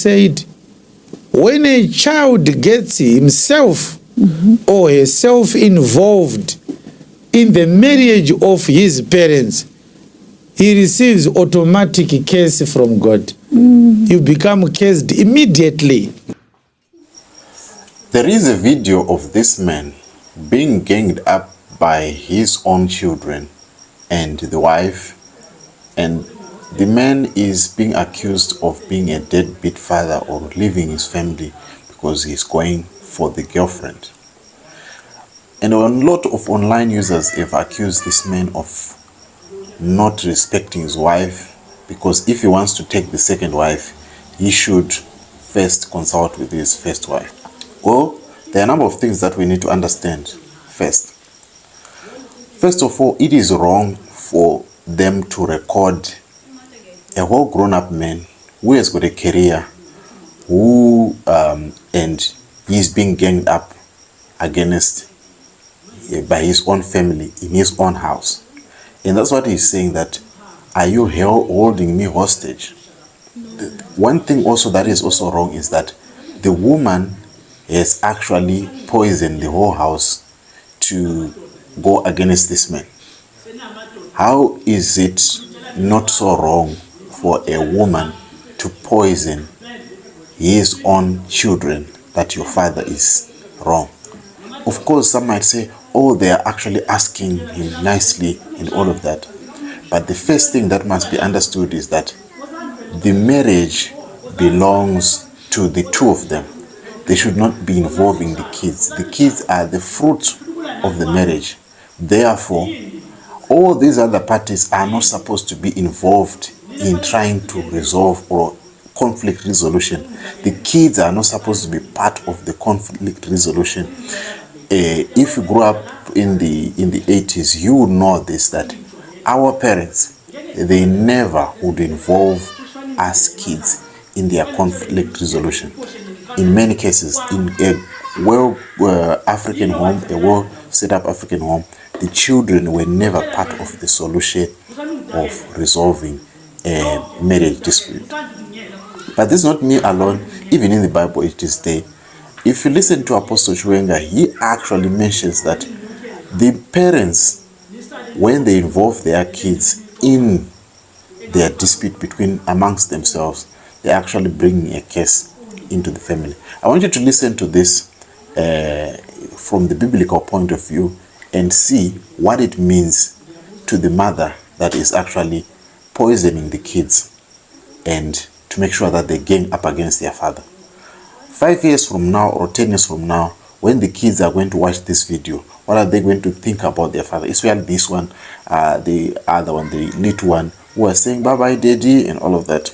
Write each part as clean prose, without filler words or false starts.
said, when a child gets himself or herself involved in the marriage of his parents, he receives automatic curse from God. You become cursed immediately. There is a video of this man being ganged up by his own children and the wife, and the man is being accused of being a deadbeat father or leaving his family because he's going for the girlfriend. And a lot of online users have accused this man of not respecting his wife, because if he wants to take the second wife, he should first consult with his first wife. Well, there are a number of things that we need to understand first. First of all, it is wrong for them to record a whole grown-up man who has got a career, who and he's being ganged up against by his own family in his own house. And that's what he's saying, that, are you holding me hostage? One thing also that is also wrong is that the woman has actually poisoned the whole house to go against this man. How is it not so wrong for a woman to poison his own children that your father is wrong? Of course, some might say, oh, they are actually asking him nicely and all of that. But the first thing that must be understood is that the marriage belongs to the two of them. They should not be involving the kids. The kids are the fruit of the marriage. Therefore, all these other parties are not supposed to be involved in trying to resolve or conflict resolution. The kids are not supposed to be part of the conflict resolution. If you grew up in the 80s, you would know this, that our parents, they never would involve us kids in their conflict resolution. In many cases, in a well African home, a well set up African home, the children were never part of the solution of resolving a marriage dispute. But this is not me alone. Even in the Bible, it is there. If you listen to Apostle Chiwenga, he actually mentions that the parents, when they involve their kids in their dispute amongst themselves, they're actually bringing a curse into the family. I want you to listen to this from the biblical point of view and see what it means to the mother that is actually poisoning the kids, and to make sure that they gang up against their father. 5 years from now or 10 years from now, when the kids are going to watch this video, what are they going to think about their father? Especially this one, the other one, the little one, who are saying bye-bye daddy and all of that.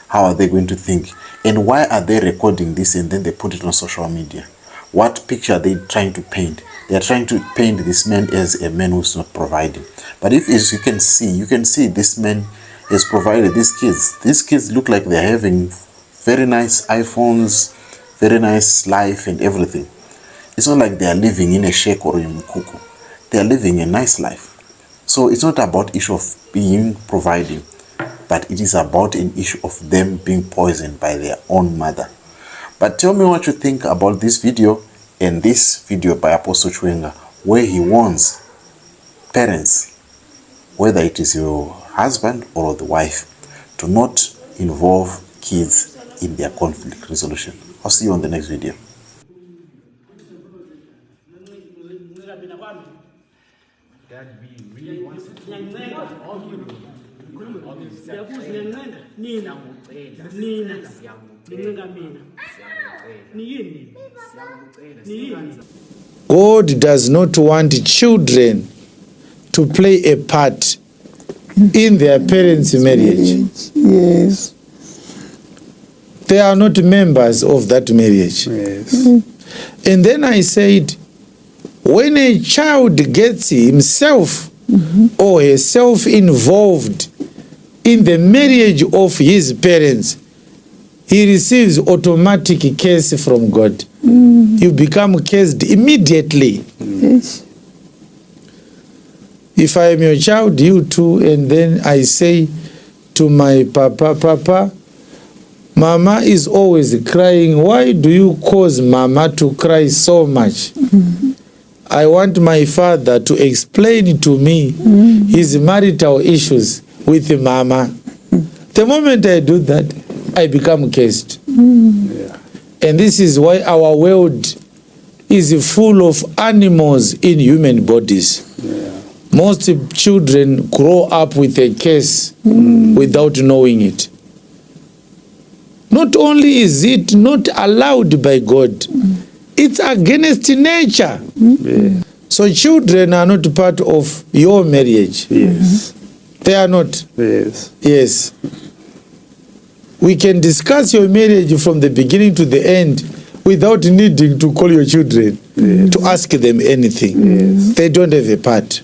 How are they going to think? And why are they recording this and then they put it on social media? What picture are they trying to paint? They are trying to paint this man as a man who's not providing. But as you can see this man has provided these kids. These kids look like they're having very nice iPhones, very nice life and everything. It's not like they are living in a shack or in Mukuku. They are living a nice life. So it's not about issue of being providing, but it is about an issue of them being poisoned by their own mother. But tell me what you think about this video and this video by Apostle Chiwenga, where he warns parents, whether it is your husband or the wife, to not involve kids in their conflict resolution. I'll see you on the next video. God does not want children to play a part in their parents' marriage. Yes. They are not members of that marriage. Yes. And then I said, when a child gets himself or herself involved in the marriage of his parents, he receives automatic curse from God. You become cursed immediately. Yes. If I am your child, you too, and then I say to my papa, Mama is always crying. Why do you cause Mama to cry so much? I want my father to explain to me his marital issues with Mama. The moment I do that, I become cursed. And this is why our world is full of animals in human bodies. Most children grow up with a curse without knowing it. Not only is it not allowed by God, it's against nature. So children are not part of your marriage. Yes. They are not. Yes. Yes. We can discuss your marriage from the beginning to the end without needing to call your children to ask them anything. They don't have a part.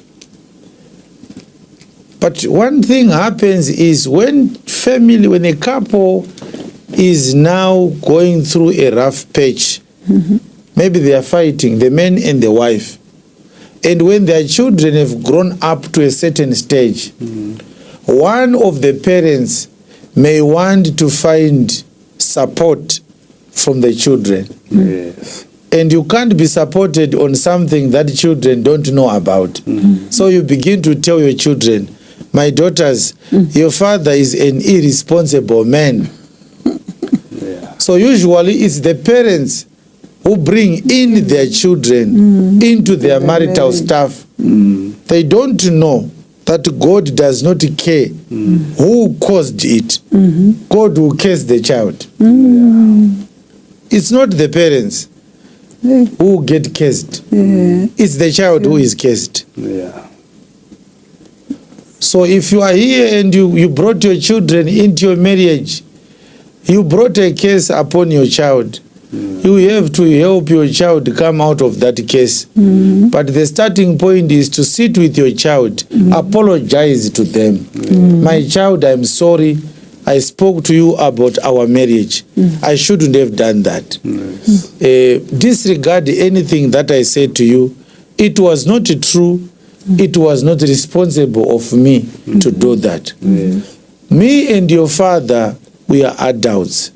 But one thing happens is when a couple is now going through a rough patch, maybe they are fighting, the man and the wife, and when their children have grown up to a certain stage, one of the parents may want to find support from the children. Yes. And you can't be supported on something that children don't know about. So you begin to tell your children, my daughters, your father is an irresponsible man. So usually it's the parents who bring in their children into their marital stuff. They don't know that God does not care who caused it. God will curse the child. It's not the parents who get cursed. It's the child who is cursed. So if you are here and you brought your children into your marriage, you brought a curse upon your child. You have to help your child come out of that case. But the starting point is to sit with your child, apologize to them. My child, I'm sorry. I spoke to you about our marriage. I shouldn't have done that. Disregard anything that I said to you. It was not true. It was not responsible of me to do that. Me and your father, we are adults.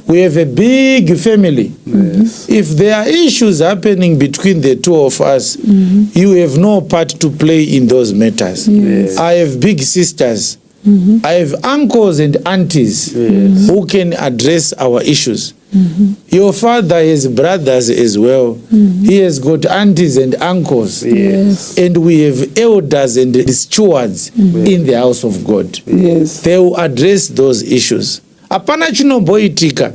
We have a big family. If there are issues happening between the two of us, you have no part to play in those matters. I have big sisters. I have uncles and aunties who can address our issues. Your father has brothers as well. He has got aunties and uncles. And we have elders and stewards in the house of God. They will address those issues. Apana chinomboitika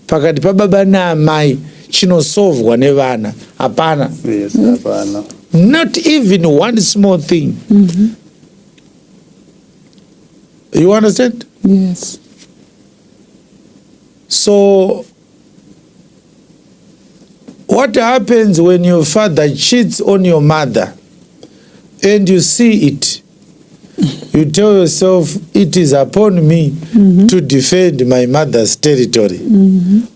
pakati pa baba na amai chinosovwa nevana. Apana. Not even one small thing. You understand? Yes. So what happens when your father cheats on your mother and you see it? You tell yourself, it is upon me to defend my mother's territory.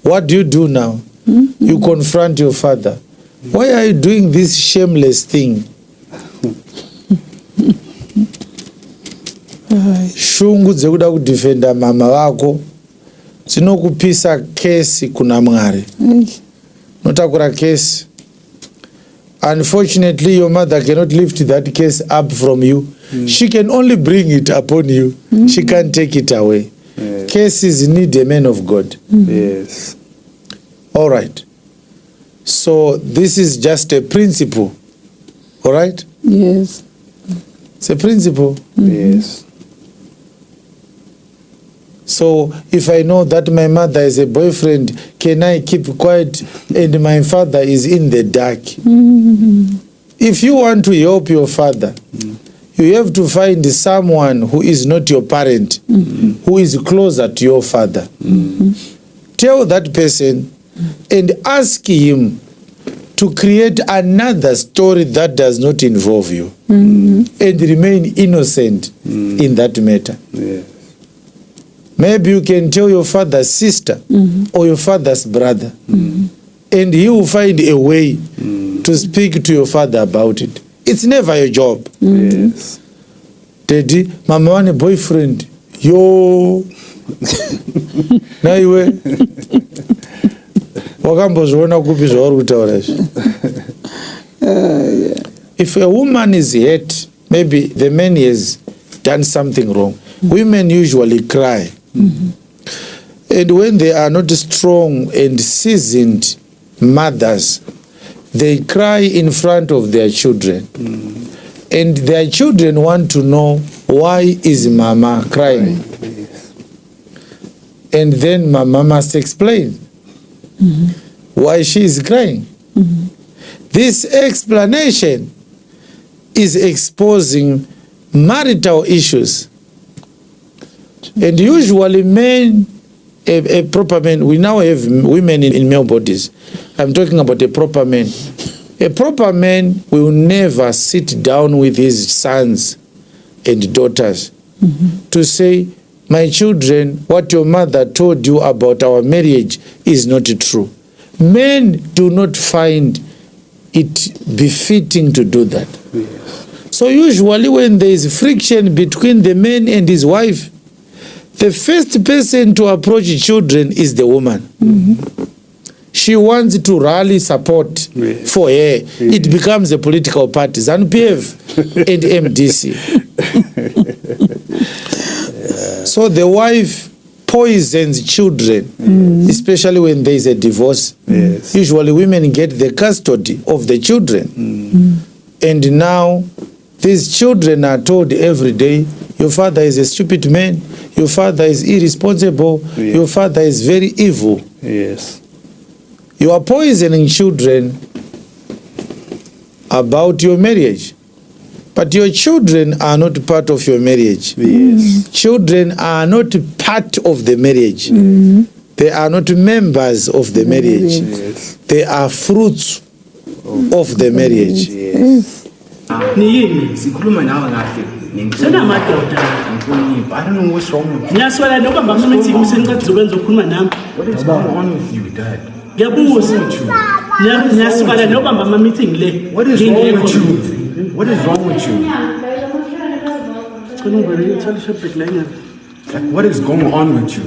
What do you do now? You confront your father. Why are you doing this shameless thing? Shungu dzekuda kudefenda mama wako dzinokupisa kesi kuna Mwari. Notakura kesi. Unfortunately, your mother cannot lift that case up from you. She can only bring it upon you. She can't take it away. Cases need a man of God. Yes. All right. So this is just a principle. All right? Yes. It's a principle. Yes. So if I know that my mother is a boyfriend, can I keep quiet and my father is in the dark? If you want to help your father, you have to find someone who is not your parent, who is closer to your father. Tell that person and ask him to create another story that does not involve you and remain innocent in that matter. Yes. Maybe you can tell your father's sister or your father's brother, and he will find a way to speak to your father about it. It's never your job. Yes. Daddy, mama wane boyfriend. Yo, Naiwe wakambozviona kupi zvauri kutaura izvi? If a woman is hurt, maybe the man has done something wrong. Women usually cry. And when they are not strong and seasoned mothers, they cry in front of their children. And their children want to know, why is mama crying? And then mama must explain why she is crying. This explanation is exposing marital issues. And usually men, a proper man, we now have women in male bodies. I'm talking about a proper man. A proper man will never sit down with his sons and daughters to say, my children, what your mother told you about our marriage is not true. Men do not find it befitting to do that. So usually when there is friction between the man and his wife, the first person to approach children is the woman. She wants to rally support for her. It becomes a political party, ZANU-PF and MDC. So the wife poisons children, especially when there is a divorce. Usually women get the custody of the children. And now these children are told every day, your father is a stupid man, your father is irresponsible, your father is very evil. You are poisoning children about your marriage. But your children are not part of your marriage. Children are not part of the marriage. They are not members of the marriage. They are fruits of the marriage. I don't know what's wrong with you. What is going on with you, Dad? What is wrong with you? What is wrong with you? What is wrong with you? Like, what is going on with you?